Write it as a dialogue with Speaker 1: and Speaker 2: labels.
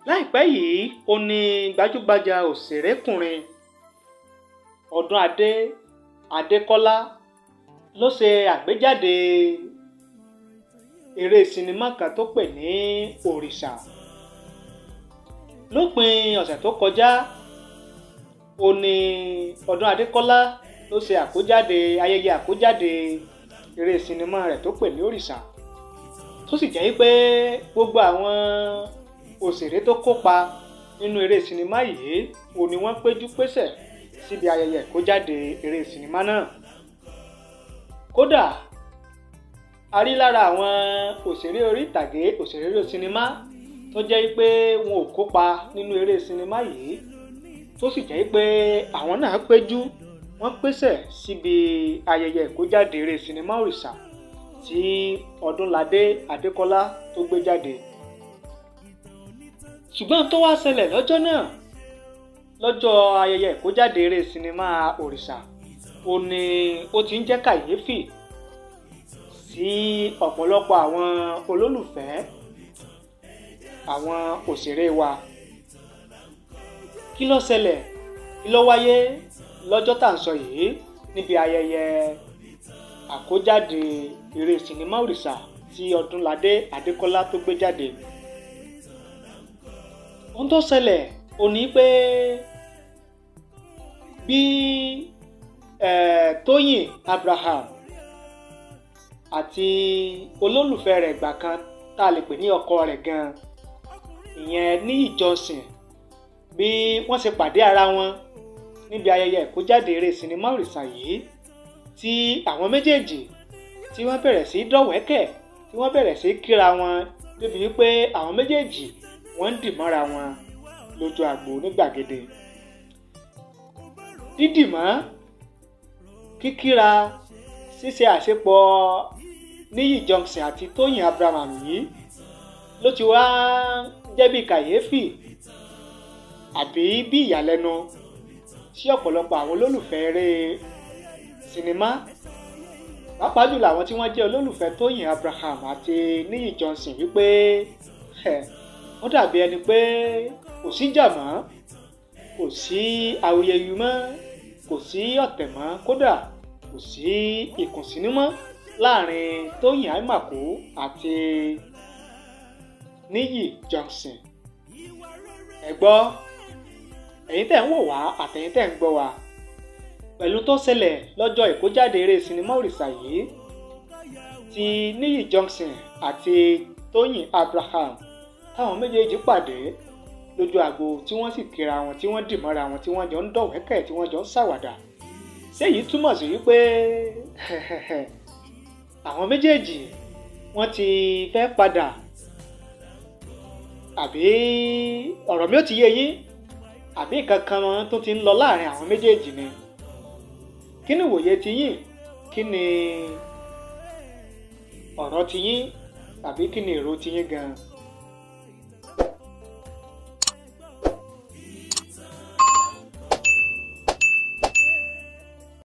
Speaker 1: láìpẹ́ yìí ó ní gbajúgbajà òṣèrékùnrin Ọdúnadé Adékọ́lá ló ṣe àgbéjáde eré sinimá kan tó pè ní Orisa. Lópin ọ̀sẹ̀ tó kọjá ó ní Ọdún Adékọ́lá ló ṣe ayẹyẹ àkójáde eré sinimá rẹ̀ tó pè ní Orisa, tó sì jẹ́ pé gbogbo àwọn òṣèré tó kópa nínú eré sinimá yìí ó ní wọ́n péjú pésẹ̀ síbi ayẹyẹ àkójáde eré sinimá náà. Kódà a rí lára àwọn òṣèré orí ìtàgé, òṣèré orí sinimá tó jẹ́ pé wọn ò kópa nínú eré sinimá yìí, tó sì jẹ́ pé àwọn náà péjú wọ́n pésẹ̀ síbi ayẹyẹ àkójáde eré sinimá Orisa tí Ọdúnladé Adékọ́lá tó gbé jáde. Ṣùgbọ́n tó wá ṣẹlẹ̀ lọ́jọ́ náà, lọ́jọ́ ayẹyẹ àkójáde eré sinimá Orisa, ó ní ó ti ń jẹ́ kàyéfì sí ọ̀pọ̀lọpọ̀ àwọn olólùfẹ́ àwọn òṣèré wa. Kí ló ṣẹlẹ̀? Kí ló wáyé lọ́jọ́ tá à ń sọ yìí níbi ayẹyẹ àkójáde eré sinimá Orisa tí Ọdúnladé Adékọ́lá tó gbé jáde? Ohun tó ṣẹlẹ̀ ó ní pé bí TOYIN Abraham àti olólùfẹ́ rẹ̀ gbà kan tá a lè pè ní ọkọ rẹ̀ gan, ìyẹn Nibi Johnson, bí wọ́n ṣe pàdé ara wọn níbi ayẹyẹ àkójáde eré sinimá Orisa yìí, tí àwọn méjèèjì tí wọ́n bẹ̀rẹ̀ sí dọ̀wẹ́kẹ̀, tí wọ́n bẹ̀rẹ̀ sí kíra wọn débi wípé àwọn méjèèjì wọ́n ń dì mọ́ra wọn lójú àgbo ní gbàgede. Dídìmọ́, kíkíra, ṣíṣe àṣepọ̀ Nibi Johnson àti TOYIN Abraham yìí ló ti wá jẹ́ bí kàyéfì àbí bí ìyàlẹ́nu sí ọ̀pọ̀lọpọ̀ àwọn olólùfẹ́ eré sinimá, pàápàá jùlọ àwọn tí wọ́n jẹ́ olólùfẹ́ TOYIN Abraham àti Nibi Johnson, wípé ó dàbí ẹni pé kò sí ìjà mọ́, kò sí awuyewuye mọ́, kò sí ọ̀tẹ̀ mọ́, kódà kò sí ìkùnsínú mọ́ láàrin TOYIN Abraham àti Nibi Johnson. Ẹ gbọ́, ẹ̀yin tẹ́ ń wò wá àtẹ̀yin tẹ́ ń gbọ́ wá, pẹ̀lú tó ṣẹlẹ̀ lọ́jọ́ ìkójáde eré sinimá Orisa yìí tí Nibi Johnson àti TOYIN Abraham táwọn méjèèjì pàdé lójú àgbo, tí wọ́n sì kíra wọn, tí wọ́n dì mọ́ra wọn, tí wọ́n jọ ń dọ̀wẹ́kẹ̀, tí wọ́n jọ ń ṣàwàdà. Ṣé èyí túmọ̀ sí wípé àwọn méjèèjì wọ́n ti fẹ́ padà? Àbí ọ̀rọ̀ mi ò ti yé yín? Àbí nǹkan kan tó ti ń lọ láàrin àwọn méjèèjì ni? Kí ni ìwòye tiyín? Kí ni ọ̀rọ̀ tiyín? Tàbí kí ni èrò tiyín gan-an?